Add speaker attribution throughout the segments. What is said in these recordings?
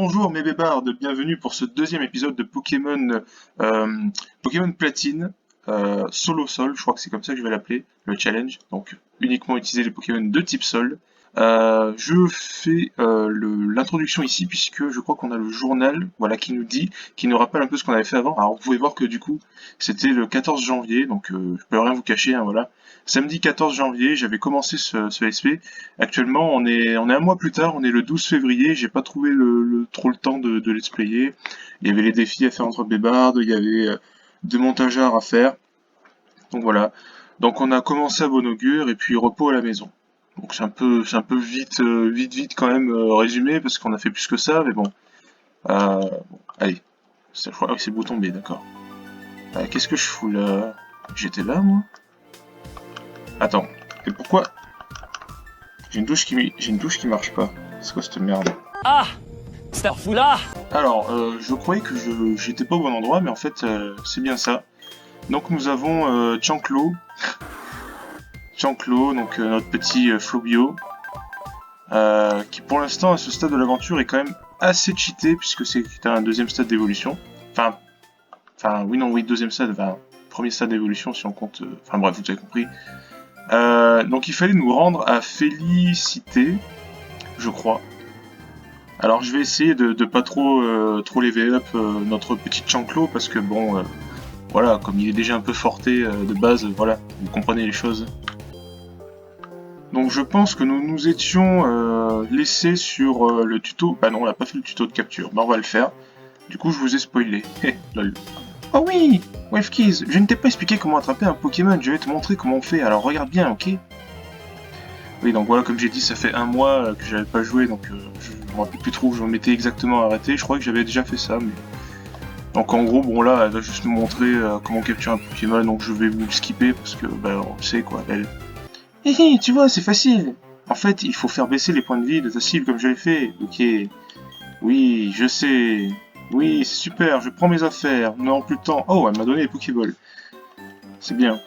Speaker 1: Bonjour mes bébards, bienvenue pour ce deuxième épisode de Pokémon Platine, Solo Sol, je crois que c'est comme ça que je vais l'appeler, le challenge, donc uniquement utiliser les Pokémon de type Sol. Je fais l'introduction ici puisque je crois qu'on a le journal voilà, qui nous rappelle un peu ce qu'on avait fait avant. Alors vous pouvez voir que du coup c'était le 14 janvier, donc je peux rien vous cacher, hein, voilà. Samedi 14 janvier, j'avais commencé ce SP. Actuellement, on est un mois plus tard, on est le 12 février. J'ai pas trouvé trop le temps de let's player. Il y avait les défis à faire entre bébardes, il y avait des montages à faire. Donc voilà. Donc on a commencé à bon augure et puis repos à la maison. Donc c'est un peu vite quand même résumé parce qu'on a fait plus que ça, mais bon. Bon, allez. Je crois que c'est le bouton B, d'accord. Qu'est-ce que je fous là? J'étais là, moi? Attends. Et pourquoi? J'ai une touche qui marche pas. C'est quoi cette merde?
Speaker 2: Ah, c'est un fou là.
Speaker 1: Alors, je croyais que j'étais pas au bon endroit, mais en fait, c'est bien ça. Donc nous avons Chanclo. Chanclo, donc notre petit Flobio. Qui pour l'instant, à ce stade de l'aventure, est quand même assez cheaté, puisque c'est un deuxième stade d'évolution. Oui, deuxième stade, premier stade d'évolution si on compte... Enfin bref, vous avez compris. Donc il fallait nous rendre à Félicité, je crois. Alors je vais essayer de pas trop level up notre petit Chanclo parce que bon, voilà, comme il est déjà un peu forté de base, voilà, vous comprenez les choses. Donc je pense que nous nous étions laissés sur le tuto. Bah non, on n'a pas fait le tuto de capture, bah on va le faire. Du coup je vous ai spoilé. Lol. Oh oui, Wavekeys, je ne t'ai pas expliqué comment attraper un Pokémon, je vais te montrer comment on fait, alors regarde bien, ok? Oui, donc voilà, comme j'ai dit, ça fait un mois que j'avais pas joué, donc je me rappelle plus trop où je m'étais exactement arrêté, je crois que j'avais déjà fait ça, mais... Donc en gros, bon là, elle va juste nous montrer comment capturer un Pokémon, donc je vais vous le skipper, parce que, bah, on le sait quoi, elle... Hihi, tu vois, c'est facile! En fait, il faut faire baisser les points de vie de ta cible comme j'avais fait, ok? Oui, je sais... Oui, c'est super, je prends mes affaires, non plus de temps. Oh, elle m'a donné les Pokéballs. C'est bien.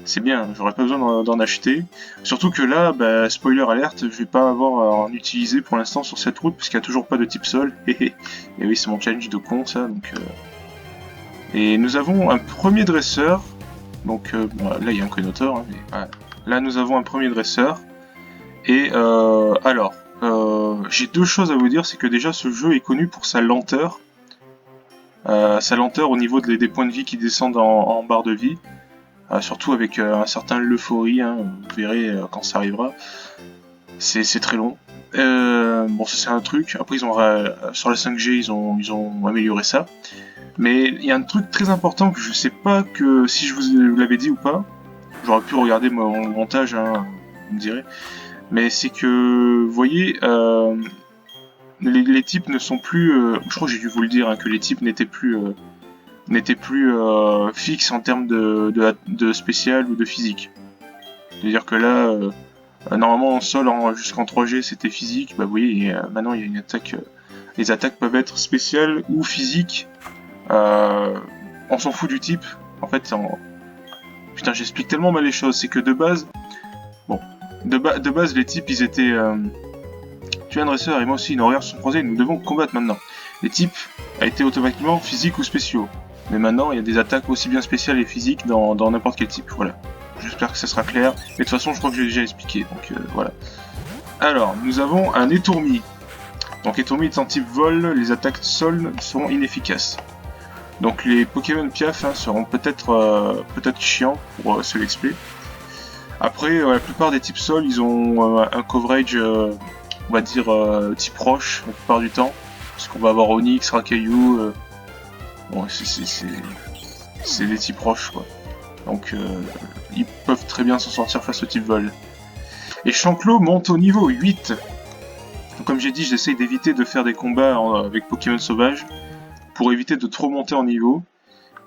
Speaker 1: C'est bien, j'aurais pas besoin d'en acheter. Surtout que là, bah, spoiler alerte, je vais pas avoir à en utiliser pour l'instant sur cette route, parce qu'il n'y a toujours pas de type sol. Et oui, c'est mon challenge de con, ça, donc... Et nous avons un premier dresseur. Donc, bon, là, il y a un Connotor, hein, mais voilà. Là, nous avons un premier dresseur. Et, alors... j'ai deux choses à vous dire, c'est que déjà ce jeu est connu pour sa lenteur. Sa lenteur au niveau des points de vie qui descendent en barre de vie. Surtout avec un certain l'euphorie, hein, vous verrez quand ça arrivera. C'est très long. Bon, ça c'est un truc. Après, sur la 5G, ils ont amélioré ça. Mais il y a un truc très important que je sais pas que si je vous l'avais dit ou pas. J'aurais pu regarder mon montage, hein, vous me direz. Mais c'est que, vous voyez, les types ne sont plus... je crois que j'ai dû vous le dire, hein, que les types n'étaient plus fixes en termes de spécial ou de physique. C'est-à-dire que là, normalement en sol jusqu'en 3G c'était physique, bah vous voyez, maintenant il y a une attaque... les attaques peuvent être spéciales ou physiques. On s'en fout du type. En fait, putain, j'explique tellement mal les choses, c'est que de base... Bon, de base, les types, ils étaient... Tu es un dresseur et moi aussi, nos regards sont croisés, nous devons combattre maintenant. Les types a été automatiquement physiques ou spéciaux. Mais maintenant, il y a des attaques aussi bien spéciales et physiques dans n'importe quel type, voilà. J'espère que ça sera clair. Mais de toute façon, je crois que j'ai déjà expliqué, donc voilà. Alors, nous avons un étourmi. Donc, étourmi étant type vol, les attaques sol seront inefficaces. Donc, les Pokémon Piaf hein, seront peut-être chiants pour se l'expé. Après, la plupart des types sol, ils ont un coverage, on va dire, type roche, la plupart du temps. Parce qu'on va avoir Onix, Rakayu, bon, c'est des types roches, quoi. Donc, ils peuvent très bien s'en sortir face au type vol. Et Chanclo monte au niveau 8. Donc, comme j'ai dit, j'essaye d'éviter de faire des combats avec Pokémon sauvages, pour éviter de trop monter en niveau.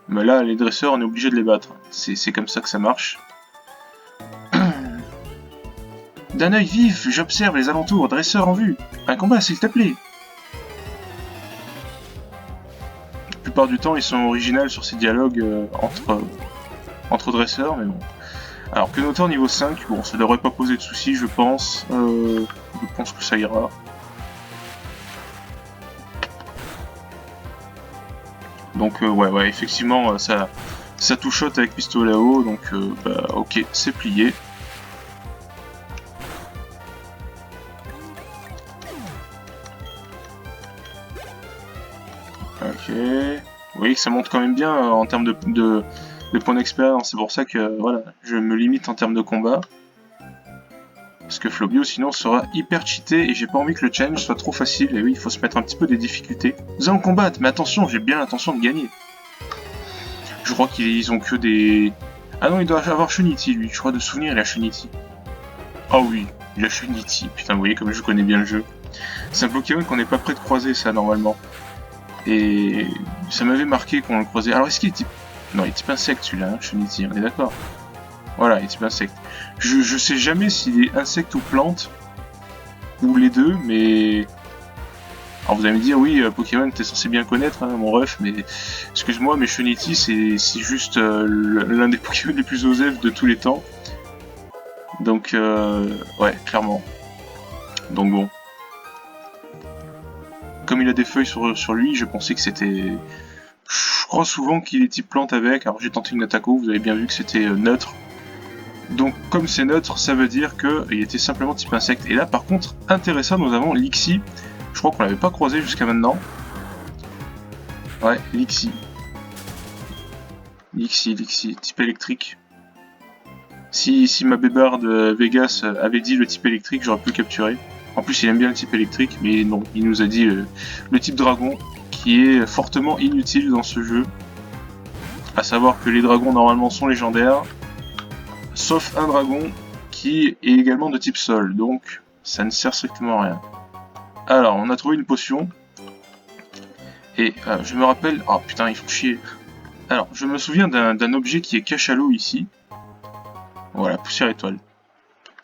Speaker 1: Mais là, les dresseurs, on est obligé de les battre. C'est comme ça que ça marche. D'un œil vif, j'observe les alentours, dresseur en vue. Un combat, s'il te plaît. La plupart du temps, ils sont originaux sur ces dialogues entre dresseurs, mais bon. Alors, Connotor niveau 5, bon, ça devrait pas poser de soucis, je pense. Je pense que ça ira. Donc ouais, effectivement, ça two-shot avec pistolet à eau, donc bah ok, c'est plié. Ok. Vous voyez que ça monte quand même bien en termes de points d'expérience, c'est pour ça que voilà, je me limite en termes de combat. Parce que Flobio sinon sera hyper cheaté et j'ai pas envie que le challenge soit trop facile, et oui, il faut se mettre un petit peu des difficultés. Nous allons combattre, mais attention, j'ai bien l'intention de gagner. Je crois qu'ils ont que des... Ah non, il doit avoir Shunity lui, je crois de souvenir il a Shunity. Ah oui, il a Shunity, putain vous voyez comme je connais bien le jeu. C'est un Pokémon qu'on n'est pas prêt de croiser ça normalement. Et ça m'avait marqué qu'on le croisait. Alors est-ce qu'il est type... Non, il est type insecte celui-là, hein, Shunity, on est d'accord. Voilà, il est type insecte. Je sais jamais s'il est insecte ou plante, ou les deux, mais... Alors vous allez me dire, oui, Pokémon, t'es censé bien connaître, hein, mon ref, mais... Excuse-moi, mais Shunity, c'est juste l'un des Pokémon les plus osef de tous les temps. Donc, ouais, clairement. Donc bon. Comme il a des feuilles sur lui, je pensais que c'était... Je crois souvent qu'il est type plante avec, alors j'ai tenté une attaque, vous avez bien vu que c'était neutre. Donc comme c'est neutre, ça veut dire qu'il était simplement type insecte. Et là par contre, intéressant, nous avons Lixie. Je crois qu'on l'avait pas croisé jusqu'à maintenant. Ouais, Lixie. Lixie, type électrique. Si ma bébarde Vegas avait dit le type électrique, j'aurais pu le capturer. En plus il aime bien le type électrique, mais non, il nous a dit le type dragon, qui est fortement inutile dans ce jeu. À savoir que les dragons normalement sont légendaires, sauf un dragon qui est également de type sol, donc ça ne sert strictement à rien. Alors, on a trouvé une potion, et je me rappelle... Oh putain, il faut chier. Alors, je me souviens d'un objet qui est cachalot ici. Voilà, poussière étoile.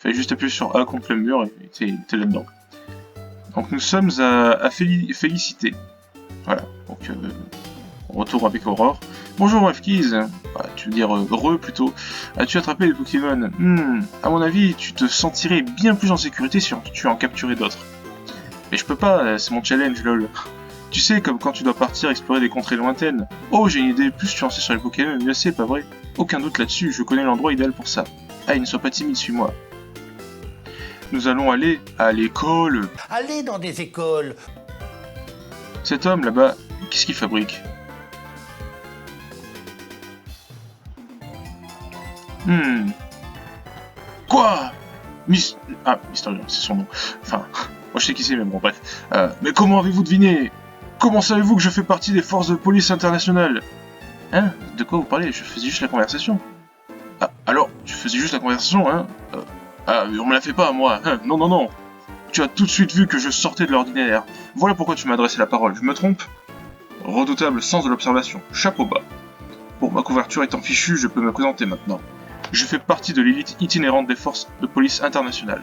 Speaker 1: Fallait juste appuyer sur A contre le mur, et t'es là-dedans. Donc nous sommes à Félicité. Voilà, donc on retourne avec Aurore. Bonjour Wafkiz, tu veux dire plutôt. As-tu attrapé les Pokémon? À mon avis, tu te sentirais bien plus en sécurité si tu en capturais d'autres. Mais je peux pas, c'est mon challenge lol. Tu sais, comme quand tu dois partir explorer des contrées lointaines. Oh, j'ai une idée, plus tu en sais sur les Pokémon, mieux c'est, pas vrai? Aucun doute là-dessus, je connais l'endroit idéal pour ça. Ah, ne sois pas timide, suis-moi. Nous allons aller à l'école.
Speaker 3: Allez dans des écoles.
Speaker 1: Cet homme là-bas, qu'est-ce qu'il fabrique? Quoi? Mystérieux, c'est son nom. Enfin, moi je sais qui c'est, mais bon, bref. Mais comment avez-vous deviné? Comment savez-vous que je fais partie des forces de police internationales? Hein? De quoi vous parlez? Je faisais juste la conversation. Ah, alors, tu faisais juste la conversation, hein? On me la fait pas, moi. Hein? Non, non, non. Tu as tout de suite vu que je sortais de l'ordinaire. Voilà pourquoi tu m'as adressé la parole. Je me trompe? Redoutable sens de l'observation. Chapeau bas. Bon, ma couverture étant fichue, je peux me présenter maintenant. Je fais partie de l'élite itinérante des forces de police internationales.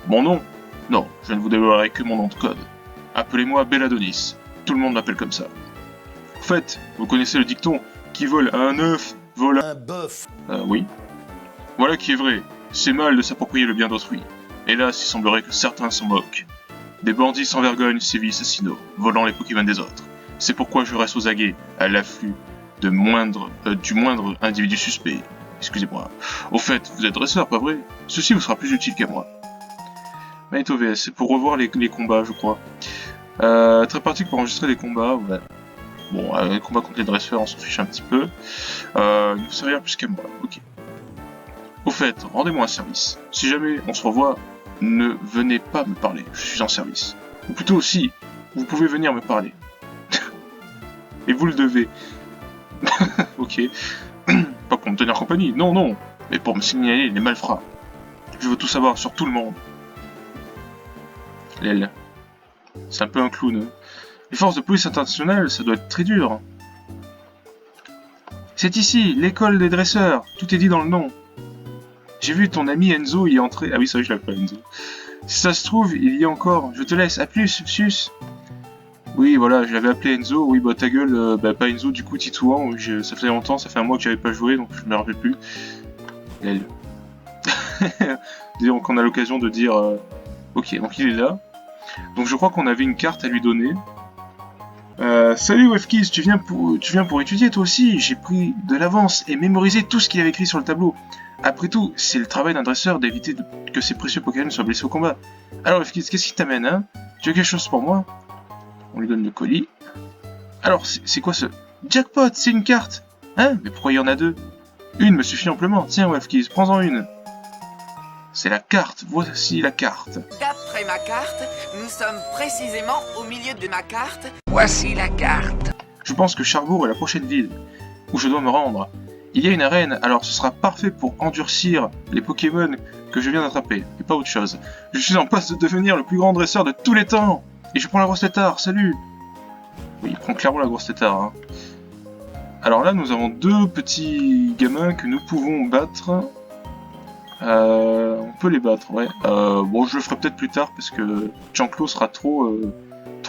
Speaker 1: Mon nom? Non, je ne vous dévoilerai que mon nom de code. Appelez-moi Belladonis. Tout le monde m'appelle comme ça. En fait, vous connaissez le dicton qui vole un œuf, vole
Speaker 3: Un bœuf.
Speaker 1: Oui. Voilà qui est vrai. C'est mal de s'approprier le bien d'autrui. Hélas, il semblerait que certains s'en moquent. Des bandits sans vergogne sévissent à Sinnoh, volant les Pokémon des autres. C'est pourquoi je reste aux aguets, à l'afflux du moindre individu suspect. Excusez-moi. Au fait, vous êtes dresseur, pas vrai? Ceci vous sera plus utile qu'à moi. Magneto VS, c'est pour revoir les combats, je crois. Très pratique pour enregistrer les combats, ouais. Bon, les combats contre les dresseurs, on s'en fiche un petit peu. Il ne vous servir plus qu'à moi, ok. Au fait, rendez-moi un service. Si jamais on se revoit, ne venez pas me parler, je suis en service. Ou plutôt aussi, vous pouvez venir me parler. Et vous le devez. Ok. Pas pour me tenir compagnie, non, non, mais pour me signaler les malfrats. Je veux tout savoir sur tout le monde. L'aile. C'est un peu un clown. Hein. Les forces de police internationales, ça doit être très dur. C'est ici, l'école des dresseurs. Tout est dit dans le nom. J'ai vu ton ami Enzo y entrer. Ah oui, c'est vrai, je l'appelle Enzo. Si ça se trouve, il y a encore. Je te laisse. À plus, sus. Oui, voilà, je l'avais appelé Enzo. Oui, bah ta gueule, pas Enzo, du coup, Titouan. Ça fait longtemps, ça fait un mois que j'avais pas joué, donc je me rappelle plus. Elle. Disons qu'on a l'occasion de dire... Ok, donc il est là. Donc je crois qu'on avait une carte à lui donner. Salut Wefkis, tu viens pour étudier toi aussi? J'ai pris de l'avance et mémorisé tout ce qu'il avait écrit sur le tableau. Après tout, c'est le travail d'un dresseur d'éviter que ces précieux Pokémon soient blessés au combat. Alors Wefkis, qu'est-ce qui t'amène, hein? Tu as quelque chose pour moi? On lui donne le colis. Alors, c'est quoi ce... Jackpot, c'est une carte! Hein? Mais pourquoi il y en a deux? Une me suffit amplement. Tiens Wefkis, prends-en une. C'est la carte, voici la carte.
Speaker 3: D'après ma carte, nous sommes précisément au milieu de ma carte. Voici la carte.
Speaker 1: Je pense que Charbourg est la prochaine ville où je dois me rendre. Il y a une arène, alors ce sera parfait pour endurcir les Pokémon que je viens d'attraper, et pas autre chose. Je suis en passe de devenir le plus grand dresseur de tous les temps. Et je prends la grosse tétard, salut. Oui, il prend clairement la grosse tétard. Hein. Alors là, nous avons deux petits gamins que nous pouvons battre. On peut les battre, ouais. Bon, je le ferai peut-être plus tard parce que Chanclo sera trop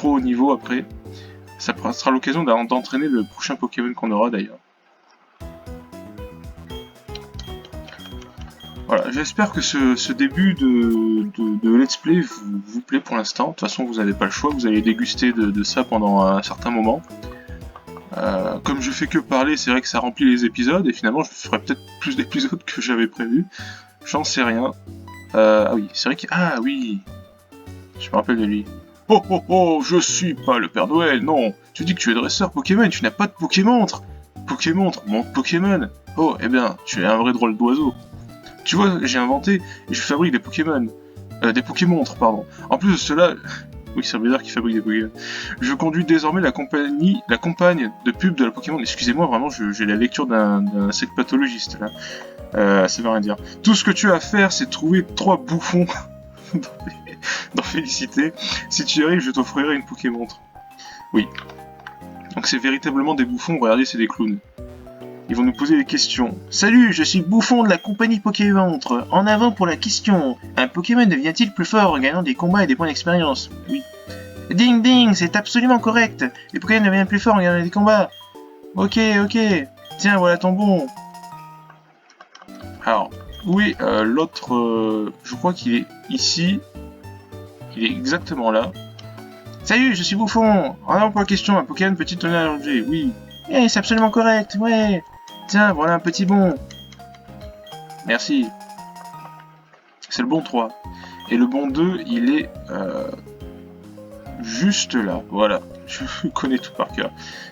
Speaker 1: haut niveau après. Ça sera l'occasion d'entraîner le prochain Pokémon qu'on aura d'ailleurs. Voilà, j'espère que ce début de Let's Play vous plaît pour l'instant. De toute façon, vous n'avez pas le choix, vous allez déguster de ça pendant un certain moment. Comme je fais que parler, c'est vrai que ça remplit les épisodes, et finalement je ferai peut-être plus d'épisodes que j'avais prévu. J'en sais rien. Ah oui, c'est vrai que... Ah oui, je me rappelle de lui. Oh oh oh, je suis pas le Père Noël, non. Tu dis que tu es dresseur Pokémon, tu n'as pas de Pokémontre. Pokémontre, montre Pokémon. Oh, eh bien, tu es un vrai drôle d'oiseau. Tu vois, j'ai inventé et je fabrique des Pokémon. Des Pokémontres, pardon. En plus de cela... Oui, c'est bizarre qu'il fabrique des Pokémon. Je conduis désormais la campagne de pub de la Pokémon. Excusez-moi, vraiment, j'ai la lecture d'un secpathologiste, là. Ça veut rien dire. Tout ce que tu as à faire, c'est trouver 3 bouffons dans Félicité. Si tu y arrives, je t'offrirai une Pokémontre. Oui. Donc c'est véritablement des bouffons, regardez, c'est des clowns. Ils vont nous poser des questions. Salut, je suis Bouffon de la compagnie Pokémontre. En avant pour la question. Un Pokémon devient-il plus fort en gagnant des combats et des points d'expérience? Oui. Ding ding, c'est absolument correct. Les Pokémon deviennent plus forts en gagnant des combats. Ok, ok. Tiens, voilà ton bon. Alors, oui, l'autre, je crois qu'il est ici. Il est exactement là. Salut, je suis Bouffon. En avant pour la question. Un Pokémon peut-il donner un objet? Oui. Eh, c'est absolument correct, ouais. Tiens, voilà un petit bon. Merci. C'est le bon 3. Et le bon 2, il est juste là. Voilà. Je connais tout par cœur.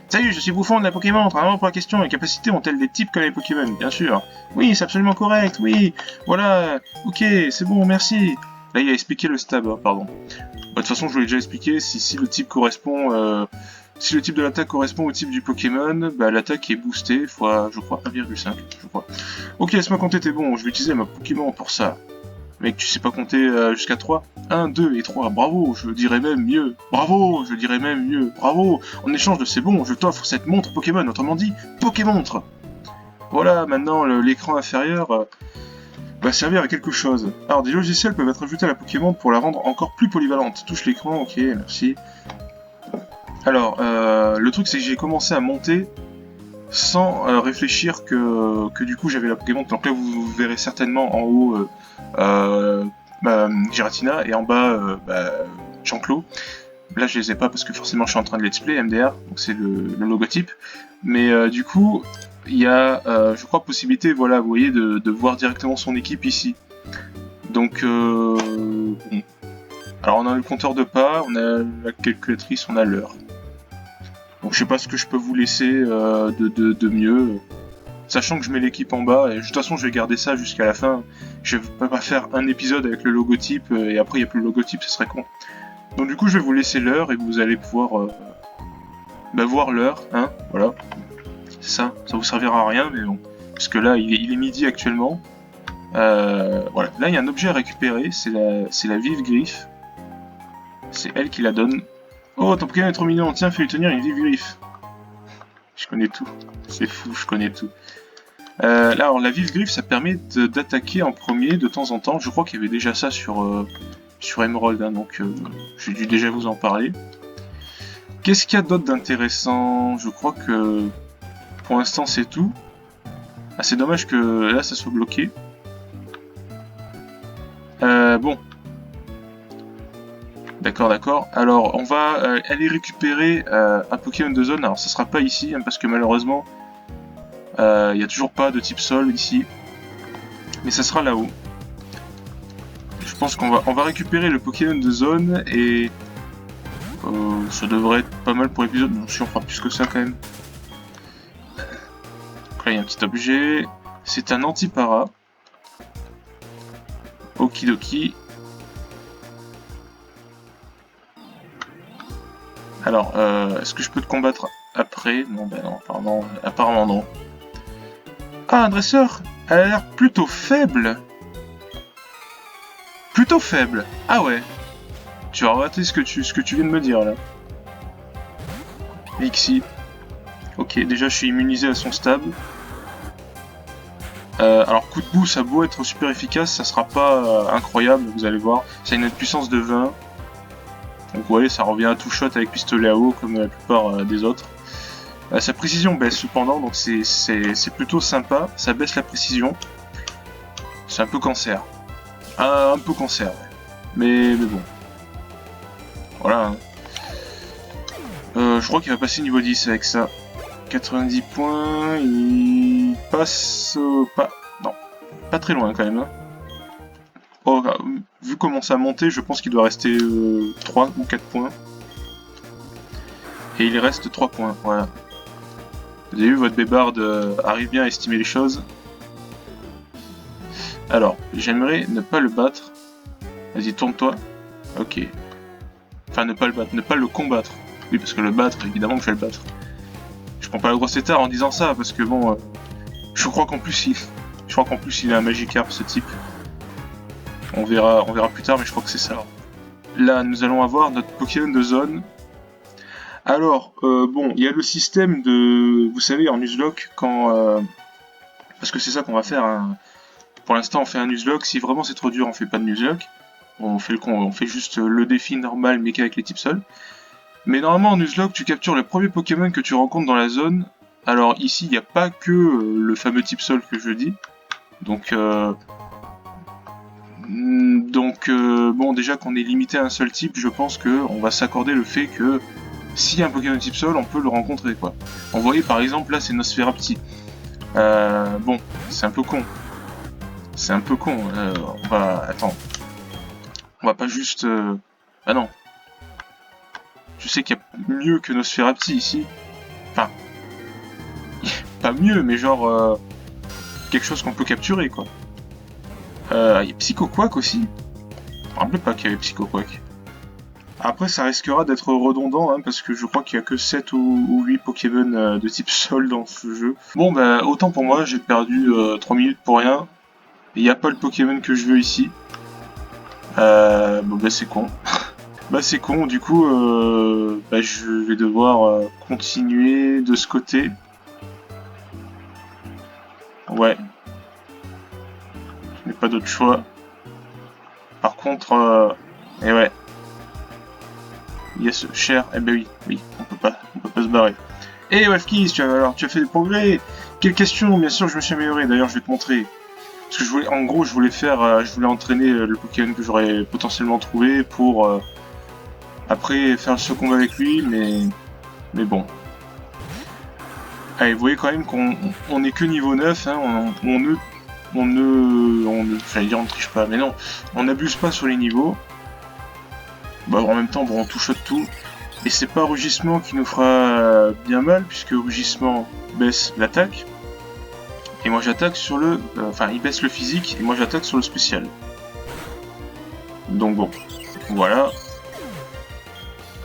Speaker 1: Salut, je suis Bouffon de la Pokémon. Vraiment pour la question, les capacités ont-elles des types comme les Pokémon? Bien sûr. Oui, c'est absolument correct, oui. Voilà. Ok, c'est bon, merci. Là, il a expliqué le stab, hein, pardon. De toute façon, je vous l'ai déjà expliqué. Si le type correspond... Si le type de l'attaque correspond au type du Pokémon, bah, l'attaque est boostée fois, je crois, 1,5, je crois. Ok, laisse-moi compter, t'es bon, je vais utiliser ma Pokémon pour ça. Mec, tu sais pas compter jusqu'à 3? 1, 2 et 3, bravo, je dirais même mieux. Bravo, je dirais même mieux. Bravo, en échange de ces bons, je t'offre cette montre Pokémon, autrement dit, Pokémontre. Voilà, maintenant, l'écran inférieur va servir à quelque chose. Alors, des logiciels peuvent être ajoutés à la Pokémon pour la rendre encore plus polyvalente. Touche l'écran, ok, merci. Alors, le truc c'est que j'ai commencé à monter sans réfléchir que du coup j'avais la Pokémon. Donc là vous verrez certainement en haut Giratina et en bas Chanclo. Là je les ai pas parce que forcément je suis en train de let's play MDR, donc c'est le logotype. Mais du coup il y a je crois possibilité, voilà, vous voyez, de voir directement son équipe ici. Donc bon. Alors on a le compteur de pas, on a la calculatrice, on a l'heure. Donc je sais pas ce que je peux vous laisser de mieux, sachant que je mets l'équipe en bas, et de toute façon je vais garder ça jusqu'à la fin. Je vais pas faire un épisode avec le logotype, et après il n'y a plus le logotype, ce serait con. Donc du coup je vais vous laisser l'heure, et vous allez pouvoir voir l'heure, hein, voilà. C'est ça, ça vous servira à rien, mais bon. Parce que là il est midi actuellement. Voilà, là il y a un objet à récupérer, c'est la vive griffe. C'est elle qui la donne. Oh, ton Pokémon est trop mignon, tiens, fais-lui tenir une vive griffe. Je connais tout, c'est fou, je connais tout. Là, alors, la vive griffe, ça permet d'attaquer en premier de temps en temps. Je crois qu'il y avait déjà ça sur Emerald, hein, donc j'ai dû déjà vous en parler. Qu'est-ce qu'il y a d'autre d'intéressant? Je crois que pour l'instant c'est tout. Ah, c'est dommage que là ça soit bloqué. Bon. D'accord, d'accord. Alors, on va aller récupérer un Pokémon de zone. Alors, ça sera pas ici, hein, parce que malheureusement, il n'y a toujours pas de type sol ici. Mais ça sera là-haut. Je pense on va récupérer le Pokémon de zone et ça devrait être pas mal pour l'épisode. Non, si on fera plus que ça quand même. Donc là, il y a un petit objet. C'est un antipara. Okidoki. Alors, est-ce que je peux te combattre après? Non, ben non, pardon, apparemment non. Ah, un dresseur! Elle a l'air plutôt faible! Plutôt faible! Ah ouais! Tu vas rater ce que tu viens de me dire, là. Lixi. Ok, déjà je suis immunisé à son stab. Alors, coup de boue, ça a beau être super efficace, ça sera pas incroyable, vous allez voir. Ça a une puissance de 20. Donc vous voyez, ça revient à tout shot avec pistolet à eau, comme la plupart des autres. Sa précision baisse cependant, donc c'est plutôt sympa. Ça baisse la précision. C'est un peu cancer. Un peu cancer, ouais. Mais bon. Voilà. Hein. Je crois qu'il va passer niveau 10 avec ça. 90 points, il passe pas... Non, pas très loin quand même. Hein. Oh, vu comment ça a monté, je pense qu'il doit rester 3 ou 4 points. Et il reste 3 points, voilà. Vous avez vu, votre bébarde arrive bien à estimer les choses. Alors, j'aimerais ne pas le battre. Vas-y, tourne-toi. Ok. Enfin, ne pas le battre, ne pas le combattre. Oui, parce que le battre, évidemment que je vais le battre. Je prends pas le gros étard en disant ça, parce que bon... je crois qu'en plus, il a un Magikarp, ce type. On verra plus tard, mais je crois que c'est ça. Là, nous allons avoir notre Pokémon de zone. Alors, bon, il y a le système de... Vous savez, en Nuzlocke, quand... parce que c'est ça qu'on va faire. Hein. Pour l'instant, on fait un Nuzlocke. Si vraiment c'est trop dur, on fait pas de Nuzlocke. On fait juste le défi normal, mais qu'avec les types sols. Mais normalement, en Nuzlocke, tu captures le premier Pokémon que tu rencontres dans la zone. Alors ici, il n'y a pas que le fameux type sol que je dis. Donc, bon, déjà qu'on est limité à un seul type, je pense qu'on va s'accorder le fait que s'il y a un Pokémon type sol, on peut le rencontrer, quoi. On voyait par exemple, là, c'est Nosferapti. Bon, c'est un peu con. C'est un peu con. On va... Attends. On va pas juste... Ah non. Je sais qu'il y a mieux que Nosferapti ici. Enfin... pas mieux, mais genre... quelque chose qu'on peut capturer, quoi. Il y a Psychoquack aussi. Je me rappelais pas qu'il y avait Psychoquack. Après, ça risquera d'être redondant, hein, parce que je crois qu'il y a que 7 ou 8 Pokémon de type sol dans ce jeu. Bon, bah, autant pour moi, j'ai perdu 3 minutes pour rien. Il n'y a pas le Pokémon que je veux ici. Bon, bah, c'est con. Bah, c'est con, du coup, bah, je vais devoir continuer de ce côté. Ouais. Je n'ai pas d'autre choix. Par contre, et ouais. Il y a ce cher, eh ben oui, on peut pas se barrer. Eh Wafkis, tu as fait des progrès. Quelle question, bien sûr je me suis amélioré, d'ailleurs je vais te montrer. Parce que je voulais entraîner le Pokémon que j'aurais potentiellement trouvé pour après faire ce combat avec lui, mais bon. Allez, vous voyez quand même qu'on n'est que niveau 9, hein, j'allais dire on ne triche pas, mais non, on n'abuse pas sur les niveaux. Bah, en même temps, bon, on touche tout. Et c'est pas Rugissement qui nous fera bien mal, puisque Rugissement baisse l'attaque. Et moi j'attaque sur le... Enfin, il baisse le physique, et moi j'attaque sur le spécial. Donc bon, voilà.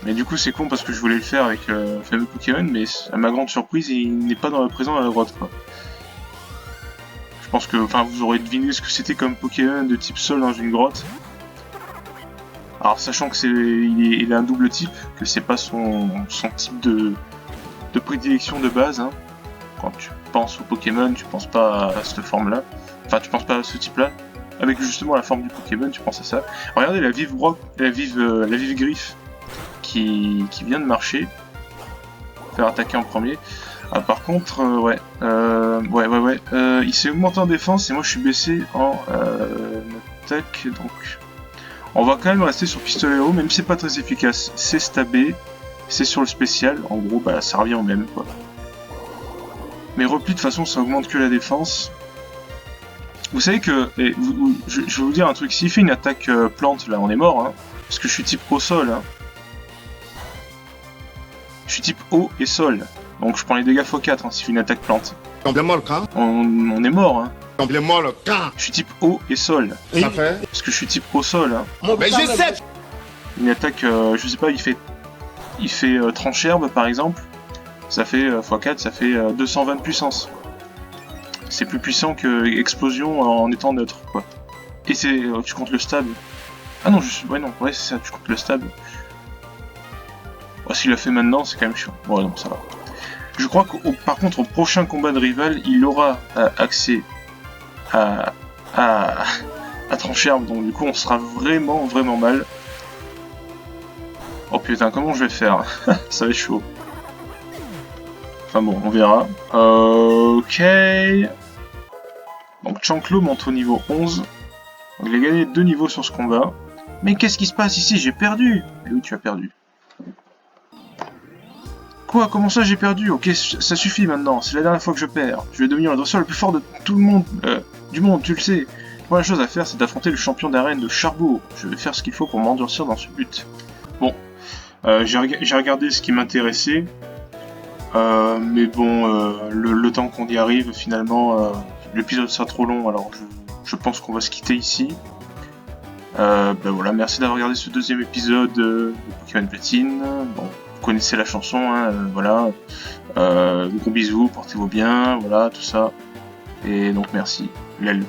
Speaker 1: Mais du coup c'est con parce que je voulais le faire avec le fameux Pokémon, mais à ma grande surprise, il n'est pas présent dans la grotte, quoi. Je pense que... Enfin, vous aurez deviné ce que c'était comme Pokémon de type sol dans une grotte. Alors sachant que il a un double type, que c'est pas son type de prédilection de base, hein. Quand tu penses au Pokémon, tu penses pas à cette forme-là. Enfin, tu penses pas à ce type-là. Avec justement la forme du Pokémon, tu penses à ça. Regardez la vive griffe qui vient de marcher. Faire attaquer en premier. Ah, par contre, ouais. Il s'est augmenté en défense et moi je suis baissé en attaque, donc... On va quand même rester sur pistolet haut, même si c'est pas très efficace. C'est stabé, c'est sur le spécial. En gros, bah, ça revient au même, quoi. Mais repli, de toute façon, ça augmente que la défense. Vous savez que... je vais vous dire un truc. S'il fait une attaque plante, là, on est mort, hein. Parce que je suis type au sol, hein. Je suis type eau et sol. Donc je prends les dégâts x4 hein, s'il fait une attaque plante.
Speaker 4: On
Speaker 1: est mort, hein.
Speaker 4: Je
Speaker 1: suis type eau et sol.
Speaker 4: Ça fait.
Speaker 1: Parce que je suis type au sol, hein.
Speaker 4: Mais je sais.
Speaker 1: Une attaque, je sais pas, il fait tranche herbe par exemple. Ça fait x4, ça fait 220 de puissance. C'est plus puissant que explosion en étant neutre, quoi. Et c'est, tu comptes le stab. Ah non, ouais c'est ça, tu comptes le stab. Oh, s'il l'a fait maintenant, c'est quand même chiant. Bon, non, ça va. Je crois que, par contre, au prochain combat de rival, il aura accès à trancher-herbe, donc du coup, on sera vraiment mal. Oh putain, comment je vais faire? Ça va être chaud. Enfin bon, on verra. Ok. Donc, Chanklo monte au niveau 11. Donc, il a gagné 2 niveaux sur ce combat. Mais qu'est-ce qui se passe ici? J'ai perdu! Et oui, tu as perdu. Quoi? Comment ça j'ai perdu? Ok, ça suffit maintenant, c'est la dernière fois que je perds. Je vais devenir l'adversaire le plus fort de tout le monde, du monde, tu le sais. La première chose à faire, c'est d'affronter le champion d'arène de Charbot. Je vais faire ce qu'il faut pour m'endurcir dans ce but. Bon, j'ai regardé ce qui m'intéressait. Mais bon, le temps qu'on y arrive, finalement, l'épisode sera trop long, alors je pense qu'on va se quitter ici. Ben voilà, merci d'avoir regardé ce deuxième épisode de Pokémon Platine. Bon, vous connaissez la chanson, hein, voilà. Gros bisous, portez-vous bien, voilà, tout ça. Et donc merci, Lel.